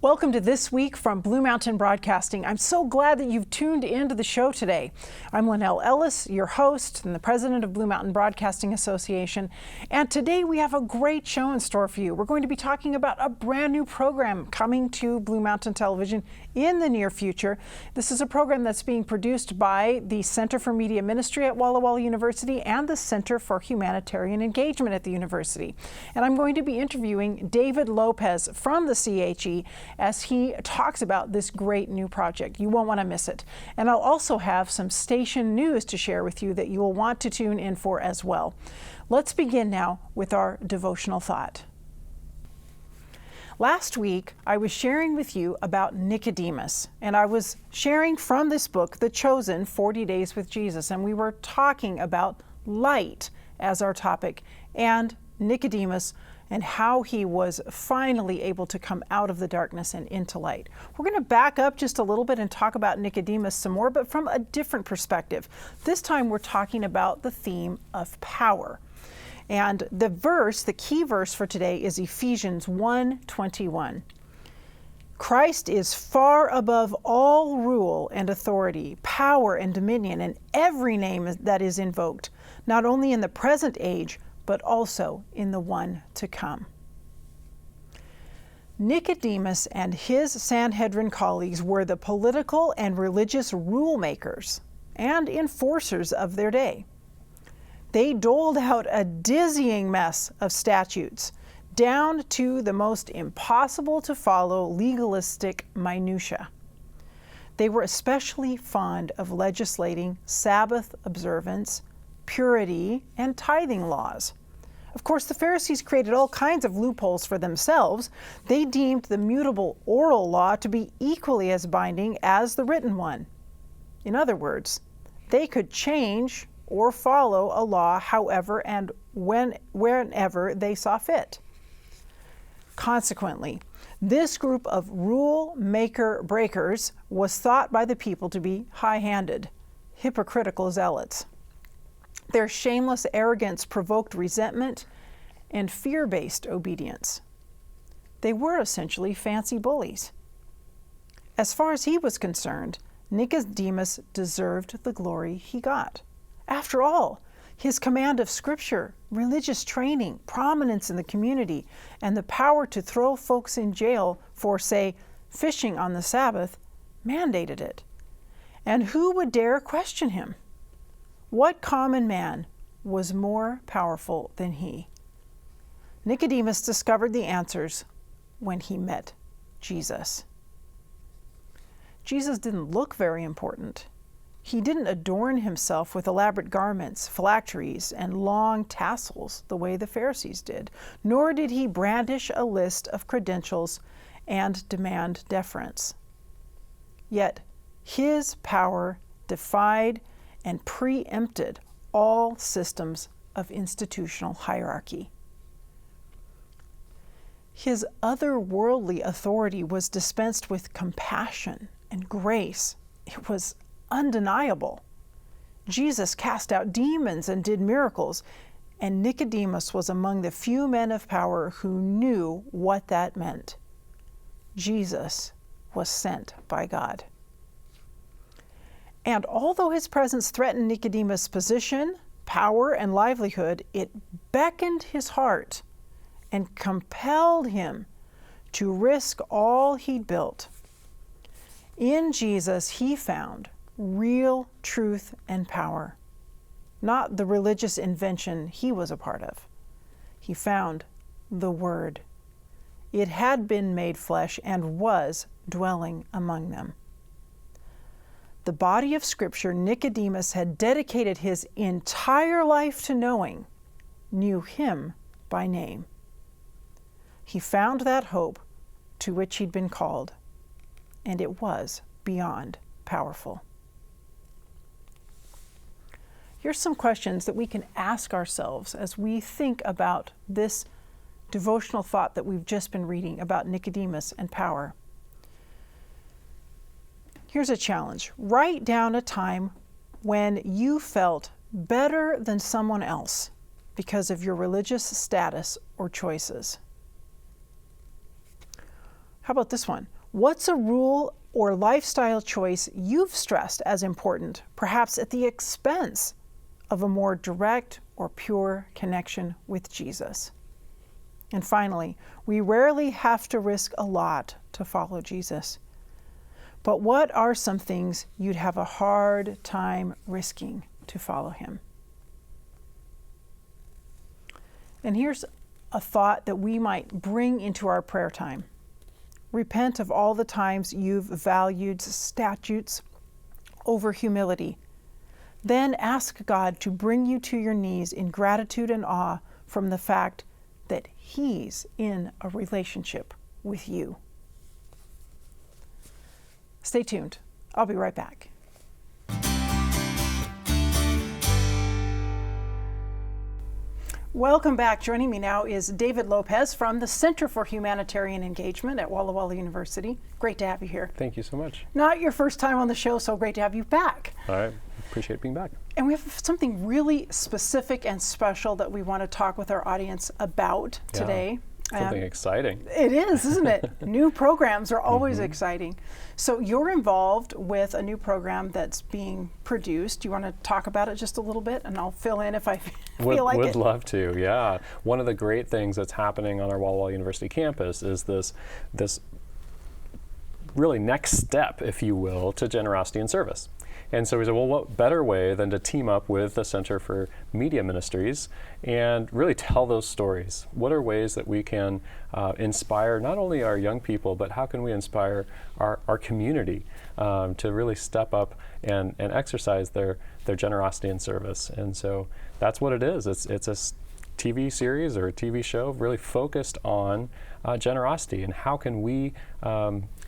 Welcome to This Week from Blue Mountain Broadcasting. I'm so glad that you've tuned into the show today. I'm Lynelle Ellis, your host and the president of Blue Mountain Broadcasting Association. And today we have a great show in store for you. We're going to be talking about a brand new program coming to Blue Mountain Television in the near future. This is a program that's being produced by the Center for Media Ministry at Walla Walla University and the Center for Humanitarian Engagement at the university. And I'm going to be interviewing David Lopez from the CHE as he talks about this great new project. You won't want to miss it. And I'll also have some station news to share with you that you will want to tune in for as well. Let's begin now with our devotional thought. Last week, I was sharing with you about Nicodemus, and I was sharing from this book, The Chosen, 40 Days with Jesus, and we were talking about light as our topic, and Nicodemus, and how he was finally able to come out of the darkness and into light. We're going to back up just a little bit and talk about Nicodemus some more, but from a different perspective. This time we're talking about the theme of power. And the key verse for today is Ephesians 1:21. Christ is far above all rule and authority, power and dominion, and every name that is invoked, not only in the present age, but also in the one to come. Nicodemus and his Sanhedrin colleagues were the political and religious rule makers and enforcers of their day. They doled out a dizzying mess of statutes, down to the most impossible to follow legalistic minutiae. They were especially fond of legislating Sabbath observance, purity, and tithing laws. Of course, the Pharisees created all kinds of loopholes for themselves. They deemed the mutable oral law to be equally as binding as the written one. In other words, they could change or follow a law however and whenever they saw fit. Consequently, this group of rule maker breakers was thought by the people to be high-handed, hypocritical zealots. Their shameless arrogance provoked resentment and fear-based obedience. They were essentially fancy bullies. As far as he was concerned, Nicodemus deserved the glory he got. After all, his command of Scripture, religious training, prominence in the community, and the power to throw folks in jail for, say, fishing on the Sabbath mandated it. And who would dare question him? What common man was more powerful than he? Nicodemus discovered the answers when he met Jesus. Jesus didn't look very important. He didn't adorn himself with elaborate garments, phylacteries, and long tassels the way the Pharisees did, nor did he brandish a list of credentials and demand deference. Yet his power defied and preempted all systems of institutional hierarchy. His otherworldly authority was dispensed with compassion and grace. It was undeniable. Jesus cast out demons and did miracles, and Nicodemus was among the few men of power who knew what that meant. Jesus was sent by God. And although his presence threatened Nicodemus' position, power, and livelihood, it beckoned his heart and compelled him to risk all he'd built. In Jesus, he found real truth and power, not the religious invention he was a part of. He found the Word. It had been made flesh and was dwelling among them. The body of Scripture Nicodemus had dedicated his entire life to knowing knew him by name. He found that hope to which he'd been called, and it was beyond powerful. Here's some questions that we can ask ourselves as we think about this devotional thought that we've just been reading about Nicodemus and power. Here's a challenge. Write down a time when you felt better than someone else because of your religious status or choices. How about this one? What's a rule or lifestyle choice you've stressed as important, perhaps at the expense of a more direct or pure connection with Jesus? And finally, we rarely have to risk a lot to follow Jesus. But what are some things you'd have a hard time risking to follow him? And here's a thought that we might bring into our prayer time. Repent of all the times you've valued statutes over humility. Then ask God to bring you to your knees in gratitude and awe from the fact that he's in a relationship with you. Stay tuned. I'll be right back. Welcome back. Joining me now is David Lopez from the Center for Humanitarian Engagement at Walla Walla University. Great to have you here. Thank you so much. Not your first time on the show, so great to have you back. All right. Appreciate being back. And we have something really specific and special that we want to talk with our audience about today. Something exciting. It is, isn't it? New programs are always exciting. So you're involved with a new program that's being produced. Do you want to talk about it just a little bit, and I'll fill in if I feel like it? Would love to, yeah. One of the great things that's happening on our Walla Walla University campus is this really next step, if you will, to generosity and service. And so we said, well, what better way than to team up with the Center for Media Ministries and really tell those stories? What are ways that we can inspire not only our young people, but how can we inspire our community to really step up and exercise their generosity and service? And so that's what it is. It's a TV series or a TV show really focused on generosity and how can we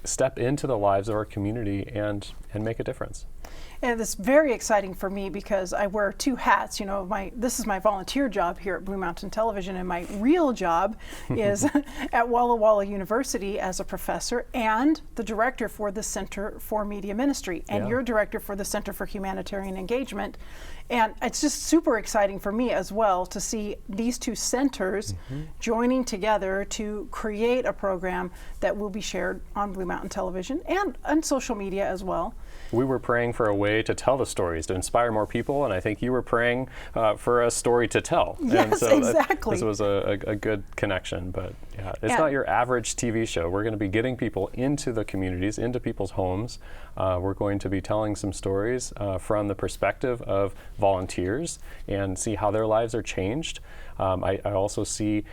step into the lives of our community and make a difference. And it's very exciting for me because I wear two hats. You know, this is my volunteer job here at Blue Mountain Television, and my real job is at Walla Walla University as a professor and the director for the Center for Media Ministry, and you're director for the Center for Humanitarian Engagement. And it's just super exciting for me as well to see these two centers joining together to create a program that will be shared on Blue Mountain Television and on social media as well. We were praying for a way to tell the stories, to inspire more people, and I think you were praying for a story to tell. Yes, and so exactly. This was a good connection, but yeah, it's not your average TV show. We're going to be getting people into the communities, into people's homes. We're going to be telling some stories from the perspective of volunteers and see how their lives are changed. I also see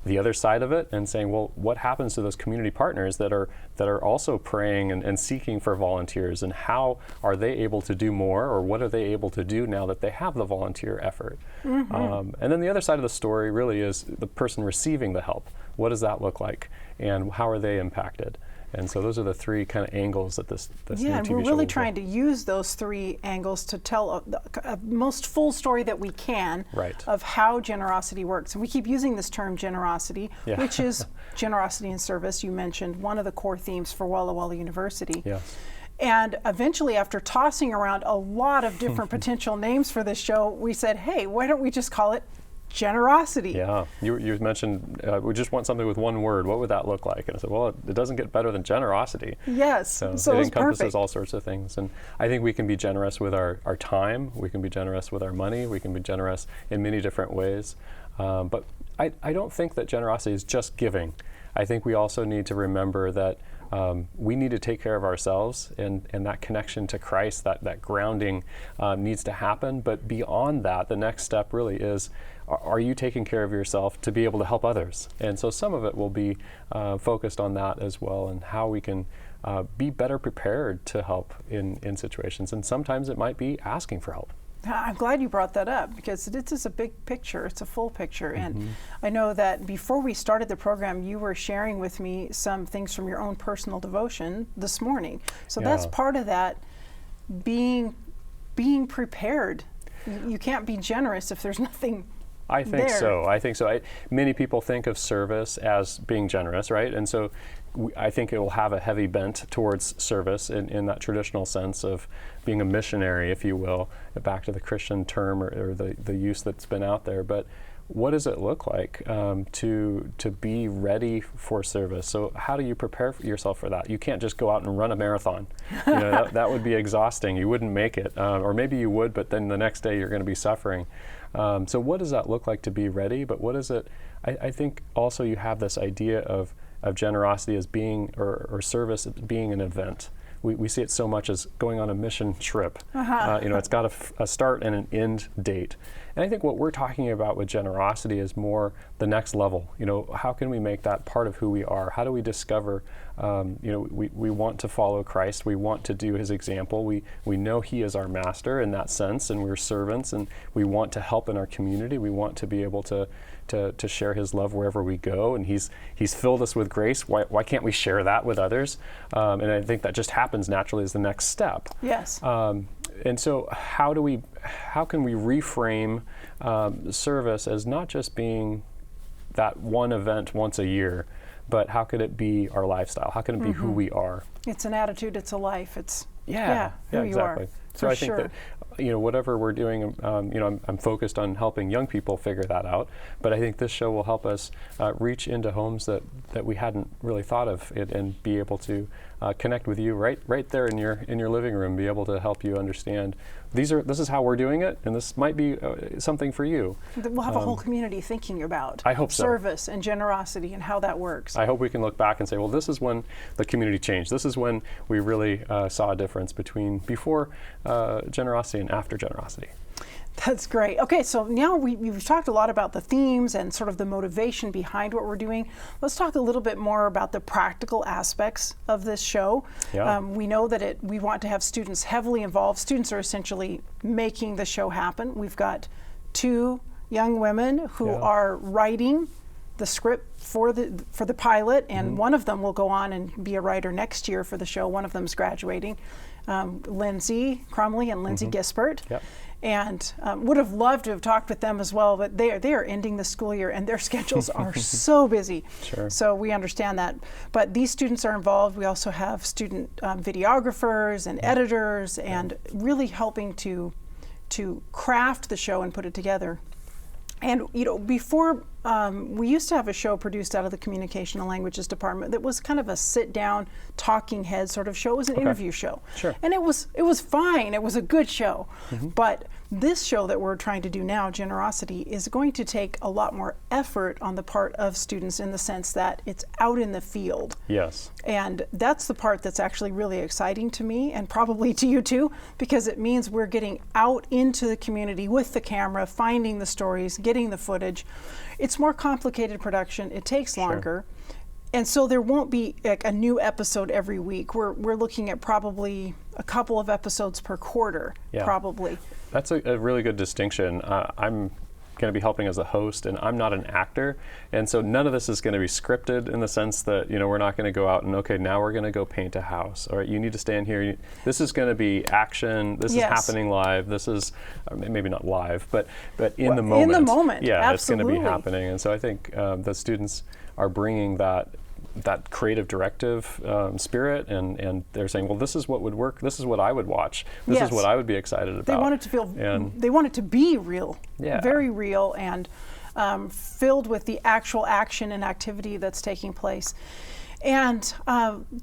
the other side of it and saying, well, what happens to those community partners that are also praying and seeking for volunteers, and how are they able to do more, or what are they able to do now that they have the volunteer effort? And then the other side of the story really is the person receiving the help. What does that look like, and how are they impacted? And so those are the three kind of angles that this new TV show and we're really trying to use those three angles to tell a most full story that we can of how generosity works. And we keep using this term generosity, which is generosity and service. You mentioned one of the core themes for Walla Walla University. Yes. And eventually, after tossing around a lot of different potential names for this show, we said, hey, why don't we just call it generosity? Yeah, you mentioned we just want something with one word. What would that look like? And I said, well, it doesn't get better than generosity. Yes, so it encompasses perfect. all sorts of things. And I think we can be generous with our time. We can be generous with our money. We can be generous in many different ways. But I don't think that generosity is just giving. I think we also need to remember that we need to take care of ourselves, and that connection to Christ, that grounding needs to happen. But beyond that, the next step really is, are you taking care of yourself to be able to help others? And so some of it will be focused on that as well, and how we can be better prepared to help in situations. And sometimes it might be asking for help. I'm glad you brought that up, because it is a big picture. It's a full picture. And I know that before we started the program, you were sharing with me some things from your own personal devotion this morning. So that's part of that, being prepared. You can't be generous if there's nothing I think there. so. I think so. Many people think of service as being generous, right? And so I think it will have a heavy bent towards service in that traditional sense of being a missionary, if you will, back to the Christian term or the use that's been out there. But what does it look like to be ready for service? So how do you prepare yourself for that? You can't just go out and run a marathon. That would be exhausting. You wouldn't make it. Or maybe you would, but then the next day you're going to be suffering. So what does that look like to be ready? But what is it? I think also you have this idea of generosity as being, or service as being an event. We see it so much as going on a mission trip. It's got a start and an end date. And I think what we're talking about with generosity is more the next level. How can we make that part of who we are? How do we discover, we want to follow Christ. We want to do his example. We know he is our master in that sense, and we're servants, and we want to help in our community. We want to be able to share his love wherever we go, and he's filled us with grace. Why can't we share that with others? And I think that just happens naturally as the next step. Yes. And so how can we reframe service as not just being that one event once a year, but how could it be our lifestyle? How can it be who we are? It's an attitude, it's a life, it's who exactly. you are. So I think that whatever we're doing, I'm focused on helping young people figure that out. But I think this show will help us reach into homes that we hadn't really thought of it, and be able to connect with you right there in your living room. Be able to help you understand this is how we're doing it, and this might be something for you. We'll have a whole community thinking about I hope so. Service and generosity and how that works. I hope we can look back and say, well, this is when the community changed. This is when we really saw a difference between before generosity and after generosity. That's great. Okay, so now we've talked a lot about the themes and sort of the motivation behind what we're doing. Let's talk a little bit more about the practical aspects of this show. Yeah. We know that we want to have students heavily involved. Students are essentially making the show happen. We've got 2 young women who are writing the script for the pilot, and one of them will go on and be a writer next year for the show. One of them is graduating, Lindsay Crumley and Lindsay Gispert. Yep. And would have loved to have talked with them as well, but they are ending the school year and their schedules are so busy. Sure. So we understand that. But these students are involved. We also have student videographers and editors, and really helping to craft the show and put it together. And before we used to have a show produced out of the Communication and Languages Department that was kind of a sit-down, talking head sort of show. It was an interview show, Sure. and it was fine. It was a good show, but this show that we're trying to do now, Generosity, is going to take a lot more effort on the part of students, in the sense that it's out in the field. Yes. And that's the part that's actually really exciting to me, and probably to you too, because it means we're getting out into the community with the camera, finding the stories, getting the footage. It's more complicated production. It takes longer. Sure. And so there won't be a new episode every week. We're looking at probably a couple of episodes per quarter, probably. That's a really good distinction. I'm going to be helping as a host, and I'm not an actor, and so none of this is going to be scripted, in the sense that we're not going to go out and, okay, now we're going to go paint a house. All right, you need to stand here. This is going to be action. This is happening live. This is maybe not live, but in the moment. In the moment, yeah, absolutely. It's going to be happening. And so I think the students are bringing that creative directive spirit, and they're saying, well, this is what would work. This is what I would watch. This is what I would be excited about. They want it to feel, they want it to be real, very real, and filled with the actual action and activity that's taking place. And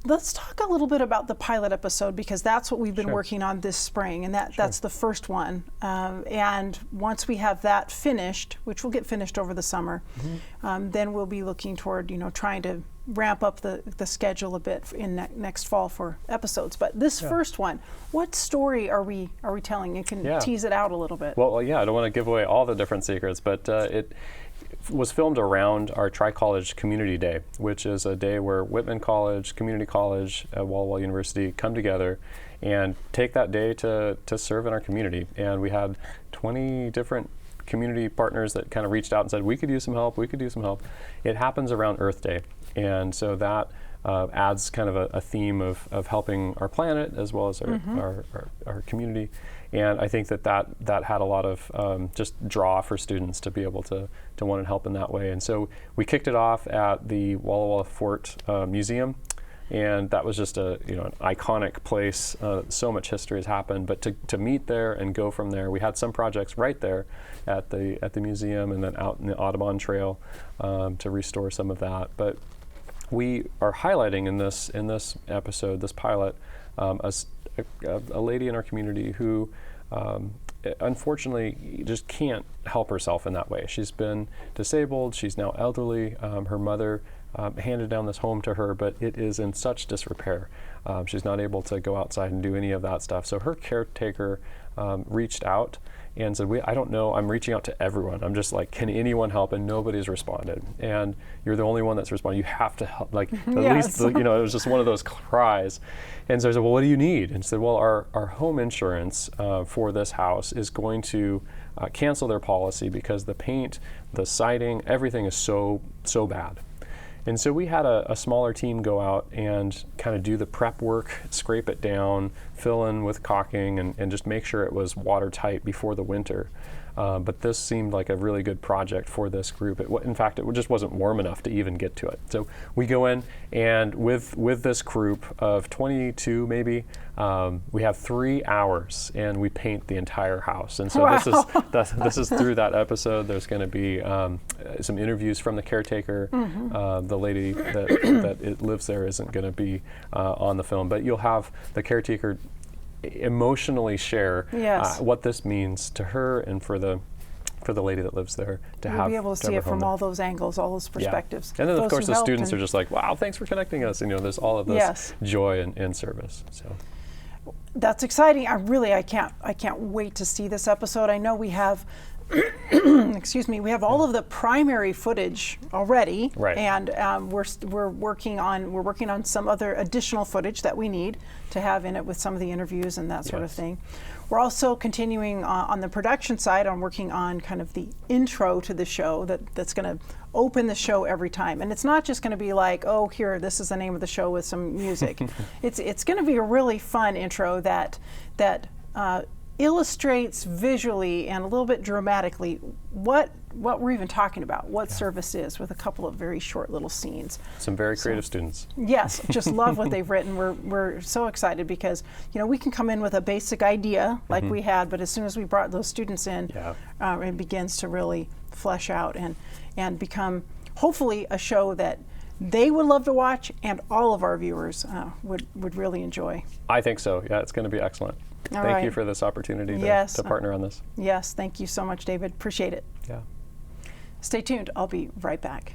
let's talk a little bit about the pilot episode, because that's what we've been working on this spring, and that's the first one. And once we have that finished, which will get finished over the summer, then we'll be looking toward trying to ramp up the schedule a bit in next fall for episodes. But this first one, what story are we telling? You can tease it out a little bit. Well, I don't want to give away all the different secrets, but it was filmed around our Tri-College Community Day, which is a day where Whitman College, Community College, Walla Walla University come together and take that day to serve in our community. And we had 20 different community partners that kind of reached out and said, we could use some help, we could do some help. It happens around Earth Day. And so that adds kind of a theme of helping our planet as well as our community. And I think that had a lot of just draw for students to be able to want to help in that way. And so we kicked it off at the Walla Walla Fort Museum And that was just an iconic place. So much history has happened, but to meet there and go from there, we had some projects right there at the museum and then out in the Audubon Trail to restore some of that. But we are highlighting in this episode, this pilot, a lady in our community who unfortunately just can't help herself in that way. She's been disabled. She's now elderly. Her mother handed down this home to her, but it is in such disrepair. She's not able to go outside and do any of that stuff. So her caretaker reached out and said, I don't know, I'm reaching out to everyone. I'm just like, can anyone help? And nobody's responded. And you're the only one that's responded. You have to help. Like, at least, it was just one of those cries. And so I said, well, what do you need? And she said, well, our home insurance for this house is going to cancel their policy because the paint, the siding, everything is so bad. And so we had a smaller team go out and kind of do the prep work, scrape it down, fill in with caulking, and just make sure it was watertight before the winter. But this seemed like a really good project for this group. In fact, it just wasn't warm enough to even get to it. So we go in, and with this group of 22 maybe, we have 3 hours, and we paint the entire house. And so this is through that episode. There's going to be some interviews from the caretaker. The lady that lives there isn't going to be on the film, but you'll have the caretaker emotionally share what this means to her and for the lady that lives there You'll be able to see it from all those angles, all those perspectives. And then of course the students are just like, wow, thanks for connecting us. And there's all of this joy and service. So that's exciting. I can't wait to see this episode. I know we have we have all of the primary footage already, and we're working on some other additional footage that we need to have in it with some of the interviews and that sort of thing. We're also continuing on the production side on working on kind of the intro to the show that's going to open the show every time. And it's not just going to be like, oh, here, this is the name of the show with some music. It's going to be a really fun intro that illustrates visually and a little bit dramatically what we're even talking about, what service is, with a couple of very short little scenes. Some very creative students. Yes, just love what they've written. We're so excited because we can come in with a basic idea like we had, but as soon as we brought those students in, it begins to really flesh out and become hopefully a show that they would love to watch and all of our viewers would really enjoy. I think so. Yeah, it's going to be excellent. Thank you for this opportunity to partner on this. Yes, thank you so much, David. Appreciate it. Yeah. Stay tuned. I'll be right back.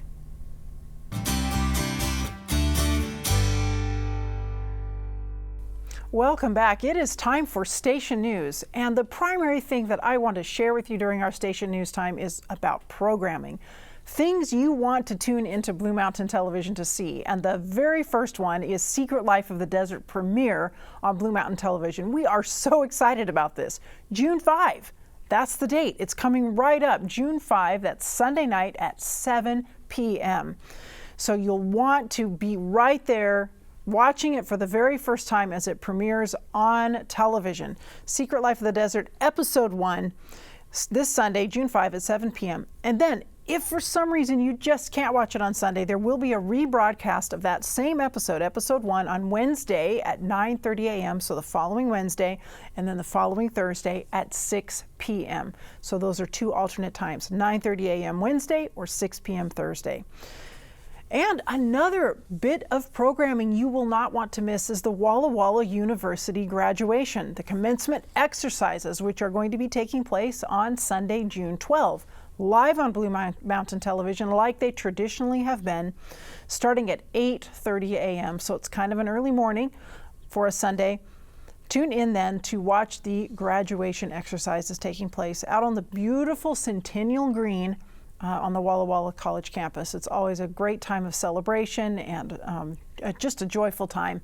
Welcome back. It is time for Station News. And the primary thing that I want to share with you during our Station News time is about programming. Things you want to tune into Blue Mountain Television to see. And the very first one is Secret Life of the Desert premiere on Blue Mountain Television. We are so excited about this. June 5, that's the date. It's coming right up. June 5, that's Sunday night at 7 p.m. So you'll want to be right there watching it for the very first time as it premieres on television. Secret Life of the Desert, Episode 1, this Sunday, June 5 at 7 p.m. And then if for some reason you just can't watch it on Sunday, there will be a rebroadcast of that same episode, Episode 1, on Wednesday at 9:30 a.m., so the following Wednesday, and then the following Thursday at 6 p.m. So those are 2 alternate times, 9:30 a.m. Wednesday or 6 p.m. Thursday. And another bit of programming you will not want to miss is the Walla Walla University graduation, the commencement exercises, which are going to be taking place on Sunday, June 12. Live on Blue Mountain Television, like they traditionally have been, starting at 8:30 a.m. So it's kind of an early morning for a Sunday. Tune in then to watch the graduation exercises taking place out on the beautiful Centennial Green on the Walla Walla College campus. It's always a great time of celebration and just a joyful time,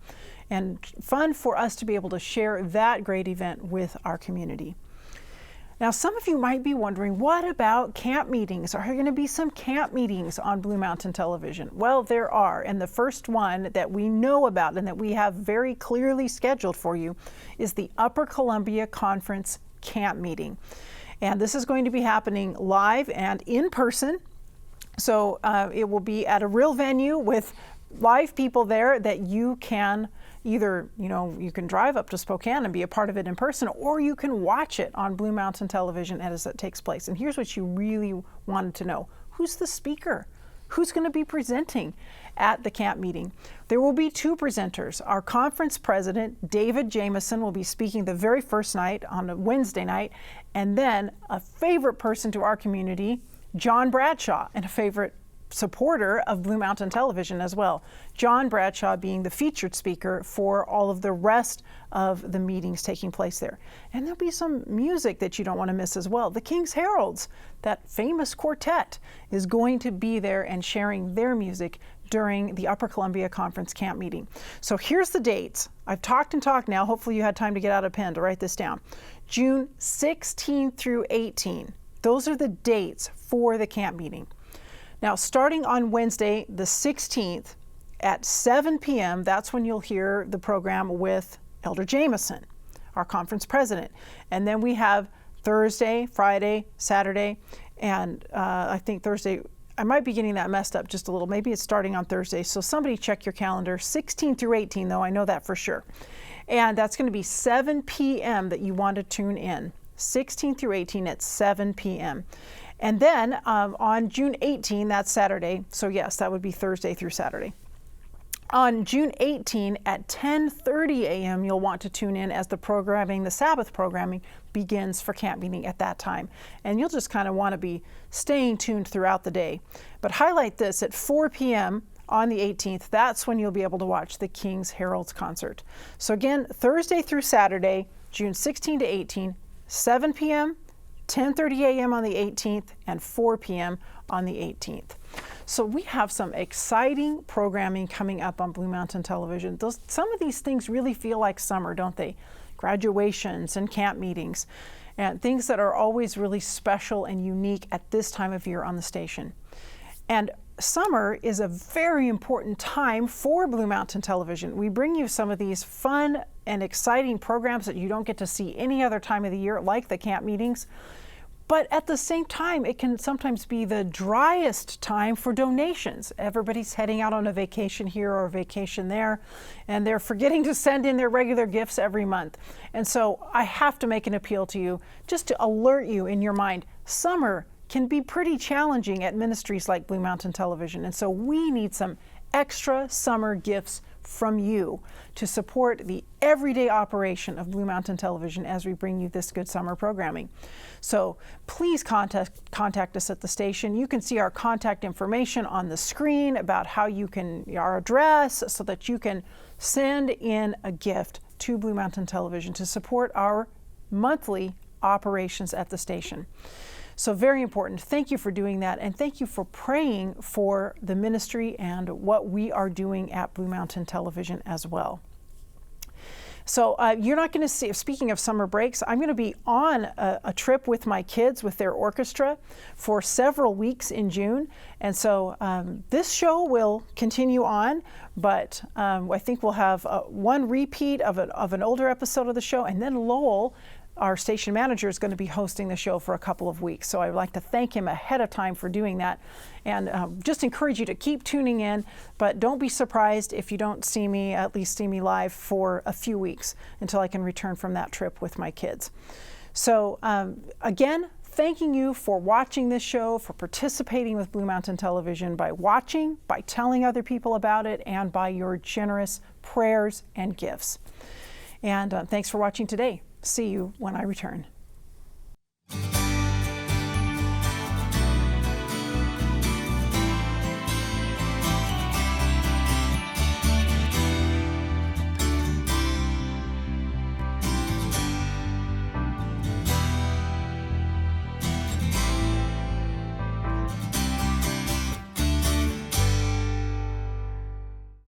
and fun for us to be able to share that great event with our community. Now, some of you might be wondering, what about camp meetings? Are there going to be some camp meetings on Blue Mountain Television? Well, there are, and the first one that we know about and that we have very clearly scheduled for you is the Upper Columbia Conference camp meeting. And this is going to be happening live and in person. So it will be at a real venue with live people there that you can either, you can drive up to Spokane and be a part of it in person, or you can watch it on Blue Mountain Television as it takes place. And here's what you really wanted to know. Who's the speaker? Who's going to be presenting at the camp meeting? There will be 2 presenters. Our conference president, David Jameson, will be speaking the very first night on a Wednesday night, and then a favorite person to our community, John Bradshaw, and a favorite supporter of Blue Mountain Television as well. John Bradshaw being the featured speaker for all of the rest of the meetings taking place there. And there'll be some music that you don't want to miss as well. The King's Heralds, that famous quartet, is going to be there and sharing their music during the Upper Columbia Conference camp meeting. So here's the dates. I've talked and talked now. Hopefully you had time to get out a pen to write this down. June 16 through 18. Those are the dates for the camp meeting. Now, starting on Wednesday, the 16th at 7 p.m., that's when you'll hear the program with Elder Jameson, our conference president. And then we have Thursday, Friday, Saturday, and I think Thursday, I might be getting that messed up just a little. Maybe it's starting on Thursday. So somebody check your calendar. 16 through 18, though, I know that for sure. And that's going to be 7 p.m. that you want to tune in. 16 through 18 at 7 p.m. And then on June 18, that's Saturday, so yes, that would be Thursday through Saturday. On June 18 at 10:30 a.m., you'll want to tune in as the Sabbath programming begins for camp meeting at that time. And you'll just kind of want to be staying tuned throughout the day. But highlight this, at 4 p.m. on the 18th, that's when you'll be able to watch the King's Heralds concert. So again, Thursday through Saturday, June 16 to 18, 7 p.m., 10:30 a.m. on the 18th, and 4 p.m. on the 18th. So we have some exciting programming coming up on Blue Mountain Television. Some of these things really feel like summer, don't they? Graduations and camp meetings, and things that are always really special and unique at this time of year on the station. And summer is a very important time for Blue Mountain Television. We bring you some of these fun and exciting programs that you don't get to see any other time of the year, like the camp meetings. But at the same time, it can sometimes be the driest time for donations. Everybody's heading out on a vacation here or a vacation there, and they're forgetting to send in their regular gifts every month. And so I have to make an appeal to you just to alert you in your mind. Summer can be pretty challenging at ministries like Blue Mountain Television, and so we need some extra summer gifts from you to support the everyday operation of Blue Mountain Television as we bring you this good summer programming. So please contact us at the station. You can see our contact information on the screen about how you can, our address, so that you can send in a gift to Blue Mountain Television to support our monthly operations at the station. So very important. Thank you for doing that, and thank you for praying for the ministry and what we are doing at Blue Mountain Television as well. So you're not going to see, speaking of summer breaks, I'm going to be on a trip with my kids with their orchestra for several weeks in June. And so this show will continue on, but I think we'll have one repeat of an older episode of the show, and then Lowell, our station manager, is going to be hosting the show for a couple of weeks. So I would like to thank him ahead of time for doing that, and just encourage you to keep tuning in, but don't be surprised if you don't see me, at least see me live for a few weeks until I can return from that trip with my kids. So again, thanking you for watching this show, for participating with Blue Mountain Television by watching, by telling other people about it, and by your generous prayers and gifts. And thanks for watching today. See you when I return.